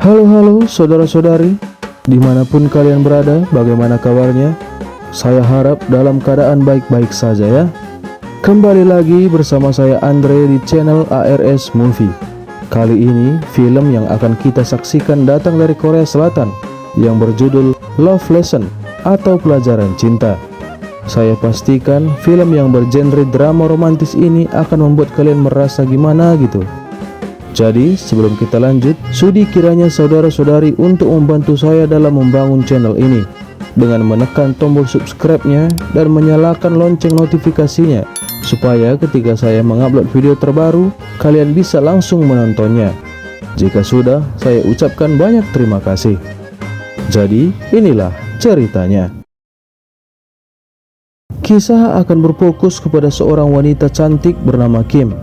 Halo saudara-saudari, dimanapun kalian berada, bagaimana kabarnya? Saya harap dalam keadaan baik-baik saja ya. Kembali lagi bersama saya Andre di channel ARS Movie. Kali ini film yang akan kita saksikan datang dari Korea Selatan yang berjudul Love Lesson atau Pelajaran Cinta. Saya pastikan film yang bergenre drama romantis ini akan membuat kalian merasa gimana gitu. Jadi sebelum kita lanjut, sudi kiranya saudara-saudari untuk membantu saya dalam membangun channel ini dengan menekan tombol subscribe-nya dan menyalakan lonceng notifikasinya, supaya ketika saya mengupload video terbaru, kalian bisa langsung menontonnya. Jika sudah, saya ucapkan banyak terima kasih. Jadi inilah ceritanya. Kisah akan berfokus kepada seorang wanita cantik bernama Kim.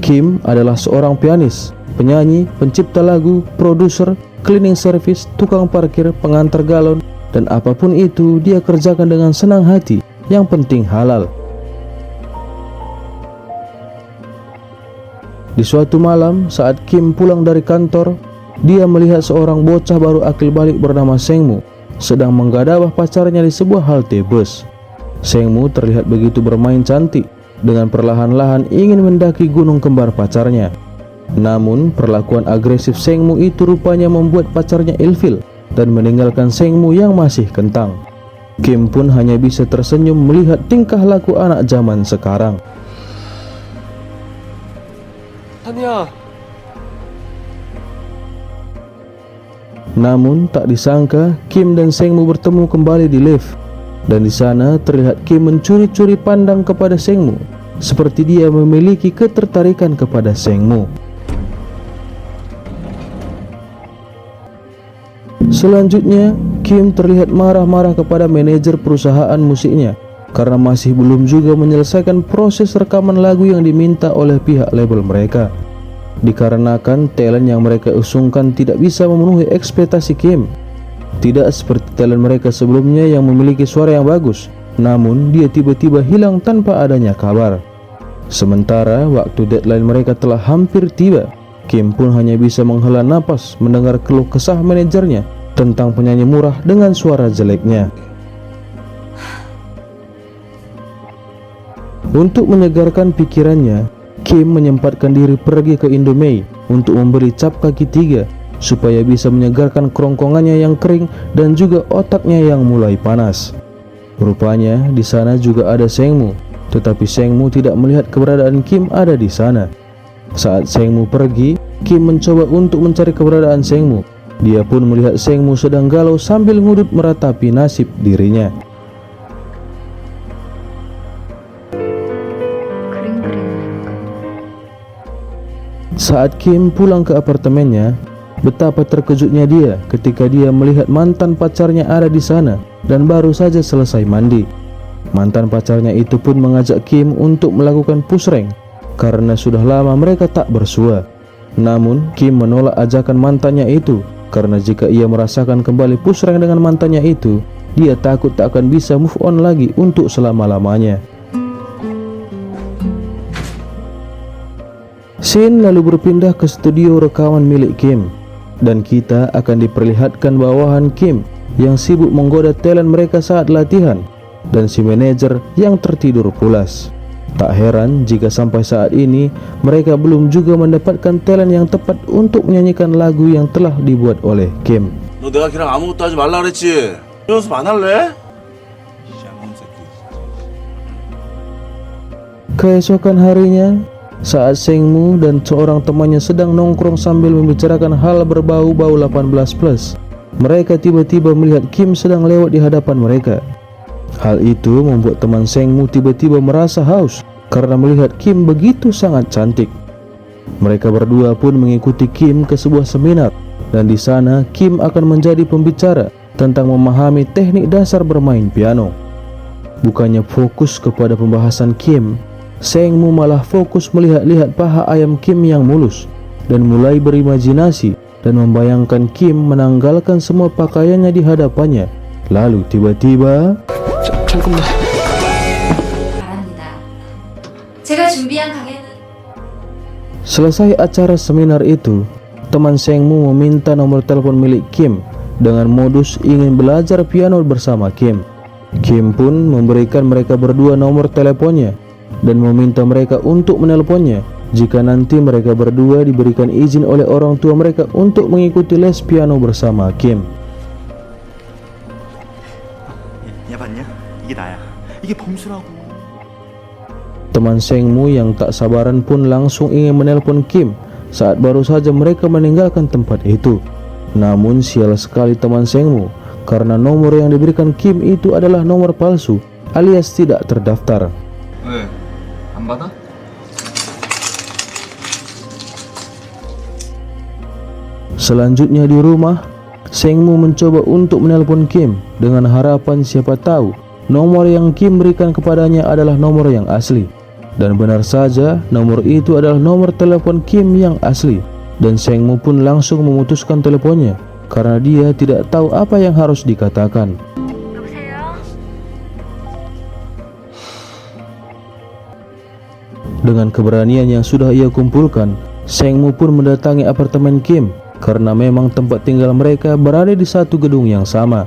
Kim adalah seorang pianis, penyanyi, pencipta lagu, produser, cleaning service, tukang parkir, pengantar galon, dan apapun itu dia kerjakan dengan senang hati, yang penting halal. Di suatu malam saat Kim pulang dari kantor, dia melihat seorang bocah baru akil balik bernama Sengmu sedang menggadabah pacarnya di sebuah halte bus. Sengmu terlihat begitu bermain cantik, dengan perlahan-lahan ingin mendaki gunung kembar pacarnya. Namun perlakuan agresif Sengmu itu rupanya membuat pacarnya ilfil dan meninggalkan Sengmu yang masih kentang. Kim pun hanya bisa tersenyum melihat tingkah laku anak zaman sekarang. Tanya. Namun tak disangka Kim dan Sengmu bertemu kembali di lift, dan di sana terlihat Kim mencuri-curi pandang kepada Sengmu, seperti dia memiliki ketertarikan kepada Sengmu. Selanjutnya, Kim terlihat marah-marah kepada manajer perusahaan musiknya karena masih belum juga menyelesaikan proses rekaman lagu yang diminta oleh pihak label mereka. Dikarenakan talent yang mereka usungkan tidak bisa memenuhi ekspektasi Kim. Tidak seperti talent mereka sebelumnya yang memiliki suara yang bagus, namun dia tiba-tiba hilang tanpa adanya kabar. Sementara waktu deadline mereka telah hampir tiba, Kim pun hanya bisa menghela napas mendengar keluh kesah manajernya tentang penyanyi murah dengan suara jeleknya. Untuk menyegarkan pikirannya, Kim menyempatkan diri pergi ke Indomie untuk memberi cap kaki 3 supaya bisa menyegarkan kerongkongannya yang kering dan juga otaknya yang mulai panas. Rupanya di sana juga ada Sengmu, tetapi Sengmu tidak melihat keberadaan Kim ada di sana. Saat Sengmu pergi, Kim mencoba untuk mencari keberadaan Sengmu. Dia pun melihat Sengmu sedang galau sambil ngudut meratapi nasib dirinya. Saat Kim pulang ke apartemennya, betapa terkejutnya dia ketika dia melihat mantan pacarnya ada di sana dan baru saja selesai mandi. Mantan pacarnya itu pun mengajak Kim untuk melakukan push rank karena sudah lama mereka tak bersua. Namun Kim menolak ajakan mantannya itu karena jika ia merasakan kembali push rank dengan mantannya itu, dia takut tak akan bisa move on lagi untuk selama-lamanya. Scene lalu berpindah ke studio rekaman milik Kim, dan kita akan diperlihatkan bawahan Kim yang sibuk menggoda talent mereka saat latihan, dan si manajer yang tertidur pulas. Tak heran jika sampai saat ini mereka belum juga mendapatkan talent yang tepat untuk menyanyikan lagu yang telah dibuat oleh Kim. 너 내가 걔랑 아무것도 하지 말라 그랬지? 연습 안 할래? Keesokan harinya, saat Sengmu dan seorang temannya sedang nongkrong sambil membicarakan hal berbau-bau 18+, mereka tiba-tiba melihat Kim sedang lewat di hadapan mereka. Hal itu membuat teman Sengmu tiba-tiba merasa haus karena melihat Kim begitu sangat cantik. Mereka berdua pun mengikuti Kim ke sebuah seminar, dan di sana Kim akan menjadi pembicara tentang memahami teknik dasar bermain piano. Bukannya fokus kepada pembahasan Kim, Sengmu malah fokus melihat-lihat paha ayam Kim yang mulus dan mulai berimajinasi dan membayangkan Kim menanggalkan semua pakaiannya di hadapannya. Lalu tiba-tiba, 잠깐만. 바랍니다. 제가 준비한 강의는 selesai acara seminar itu, teman Sengmu meminta nomor telepon milik Kim dengan modus ingin belajar piano bersama Kim. Kim pun memberikan mereka berdua nomor teleponnya dan meminta mereka untuk menelponnya jika nanti mereka berdua diberikan izin oleh orang tua mereka untuk mengikuti les piano bersama Kim. 야 봤냐? 이게 나야. 이게 범수라고. Teman Sengmu yang tak sabaran pun langsung ingin menelpon Kim saat baru saja mereka meninggalkan tempat itu. Namun sial sekali teman Sengmu, karena nomor yang diberikan Kim itu adalah nomor palsu alias tidak terdaftar. 왜? 안 받아? Selanjutnya di rumah, Sengmu mencoba untuk menelpon Kim dengan harapan siapa tahu nomor yang Kim berikan kepadanya adalah nomor yang asli. Dan benar saja, nomor itu adalah nomor telepon Kim yang asli. Dan Sengmu pun langsung memutuskan teleponnya karena dia tidak tahu apa yang harus dikatakan. Dengan keberanian yang sudah ia kumpulkan, Sengmu pun mendatangi apartemen Kim karena memang tempat tinggal mereka berada di satu gedung yang sama.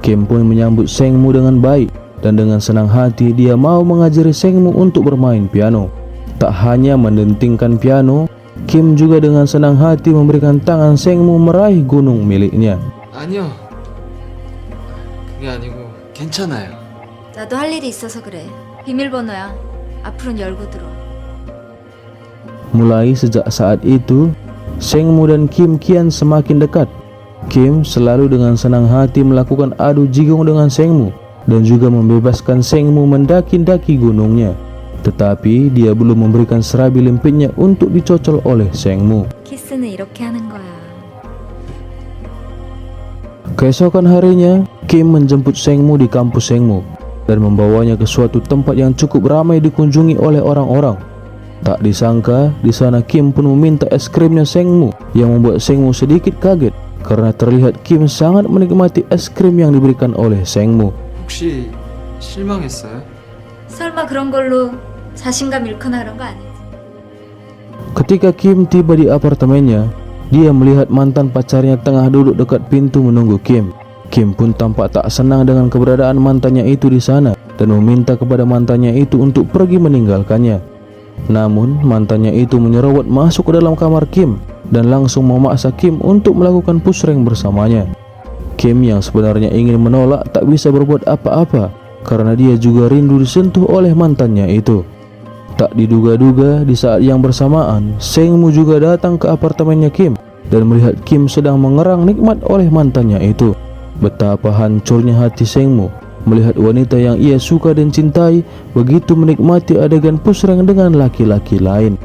Kim pun menyambut Sengmu dengan baik dan dengan senang hati dia mau mengajari Sengmu untuk bermain piano. Tak hanya mendentingkan piano, Kim juga dengan senang hati memberikan tangan Sengmu meraih gunung miliknya. 아니요. 그게 아니고 괜찮아요. 나도 할 일이 있어서 그래. 비밀번호야. 앞으로는 열고 들어. Mulai sejak saat itu, Sengmu dan Kim kian semakin dekat. Kim selalu dengan senang hati melakukan adu jigong dengan Sengmu dan juga membebaskan Sengmu mendaki-daki gunungnya. Tetapi dia belum memberikan serabi limpitnya untuk dicocol oleh Sengmu. 키스는 이렇게 하는 거야. Keesokan harinya, Kim menjemput Sengmu di kampus Sengmu dan membawanya ke suatu tempat yang cukup ramai dikunjungi oleh orang-orang. Tak disangka, di sana Kim pun meminta es krimnya Sengmu yang membuat Sengmu sedikit kaget karena terlihat Kim sangat menikmati es krim yang diberikan oleh Sengmu. 혹시 실망했어요? 설마 그런 걸로 자신감 잃거나 그런 거 아니지? Ketika Kim tiba di apartemennya, dia melihat mantan pacarnya tengah duduk dekat pintu menunggu Kim. Kim pun tampak tak senang dengan keberadaan mantannya itu di sana dan meminta kepada mantannya itu untuk pergi meninggalkannya. Namun mantannya itu menyerobot masuk ke dalam kamar Kim dan langsung memaksa Kim untuk melakukan pusreng bersamanya. Kim yang sebenarnya ingin menolak tak bisa berbuat apa-apa karena dia juga rindu disentuh oleh mantannya itu. Tak diduga-duga di saat yang bersamaan, Sengmu juga datang ke apartemennya Kim dan melihat Kim sedang mengerang nikmat oleh mantannya itu. Betapa hancurnya hati Sengmu melihat wanita yang ia suka dan cintai begitu menikmati adegan pusreng dengan laki-laki lain.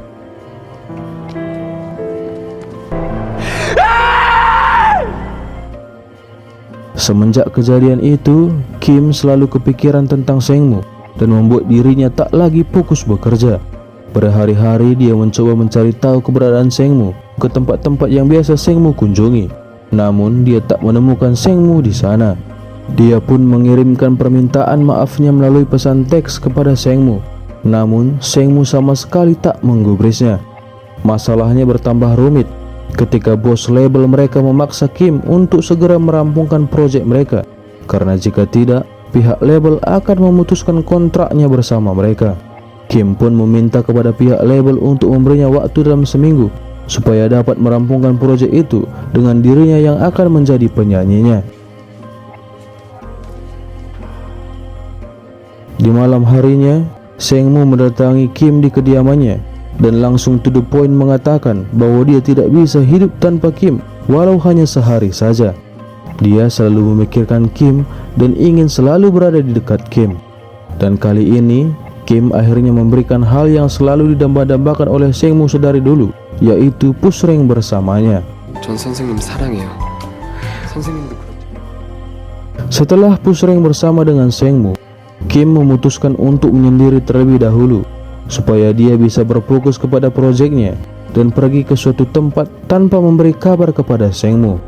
Semenjak kejadian itu, Kim selalu kepikiran tentang Sengmu dan membuat dirinya tak lagi fokus bekerja. Berhari-hari dia mencoba mencari tahu keberadaan Sengmu ke tempat-tempat yang biasa Sengmu kunjungi. Namun dia tak menemukan Sengmu di sana. Dia pun mengirimkan permintaan maafnya melalui pesan teks kepada Sengmu. Namun Sengmu sama sekali tak menggubrisnya. Masalahnya bertambah rumit ketika bos label mereka memaksa Kim untuk segera merampungkan proyek mereka, karena jika tidak, pihak label akan memutuskan kontraknya bersama mereka. Kim pun meminta kepada pihak label untuk memberinya waktu dalam seminggu supaya dapat merampungkan proyek itu dengan dirinya yang akan menjadi penyanyinya. Di malam harinya, Sengmu mendatangi Kim di kediamannya dan langsung to the point mengatakan bahwa dia tidak bisa hidup tanpa Kim walau hanya sehari saja. Dia selalu memikirkan Kim dan ingin selalu berada di dekat Kim. Dan kali ini Kim akhirnya memberikan hal yang selalu didamba-dambakan oleh Sengmu sedari dulu, yaitu pusreng bersamanya. 전 선생님 사랑해요. 선생님도 그렇죠. Setelah pusreng bersama dengan Sengmu, Kim memutuskan untuk menyendiri terlebih dahulu supaya dia bisa berfokus kepada proyeknya dan pergi ke suatu tempat tanpa memberi kabar kepada Sengmu.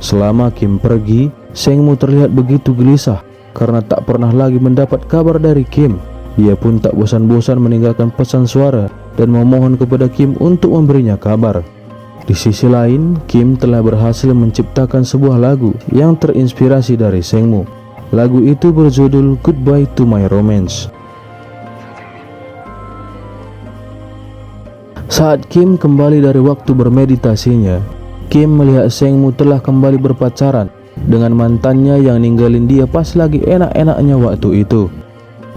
Selama Kim pergi, Sengmu terlihat begitu gelisah karena tak pernah lagi mendapat kabar dari Kim. Dia pun tak bosan-bosan meninggalkan pesan suara dan memohon kepada Kim untuk memberinya kabar. Di sisi lain, Kim telah berhasil menciptakan sebuah lagu yang terinspirasi dari Sengmu. Lagu itu berjudul Goodbye to My Romance. Saat Kim kembali dari waktu bermeditasinya, Kim melihat Sengmu telah kembali berpacaran dengan mantannya yang ninggalin dia pas lagi enak-enaknya waktu itu.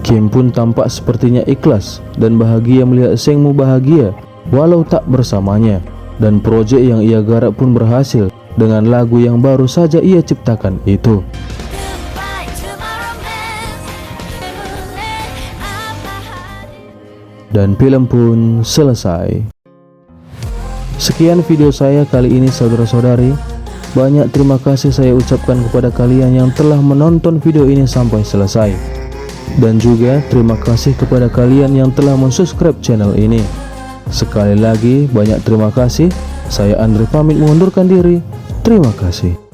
Kim pun tampak sepertinya ikhlas dan bahagia melihat Sengmu bahagia walau tak bersamanya. Dan proyek yang ia garap pun berhasil dengan lagu yang baru saja ia ciptakan itu. Dan film pun selesai. Sekian video saya kali ini saudara-saudari. Banyak terima kasih saya ucapkan kepada kalian yang telah menonton video ini sampai selesai. Dan juga terima kasih kepada kalian yang telah mensubscribe channel ini. Sekali lagi banyak terima kasih. Saya Andre pamit mengundurkan diri. Terima kasih.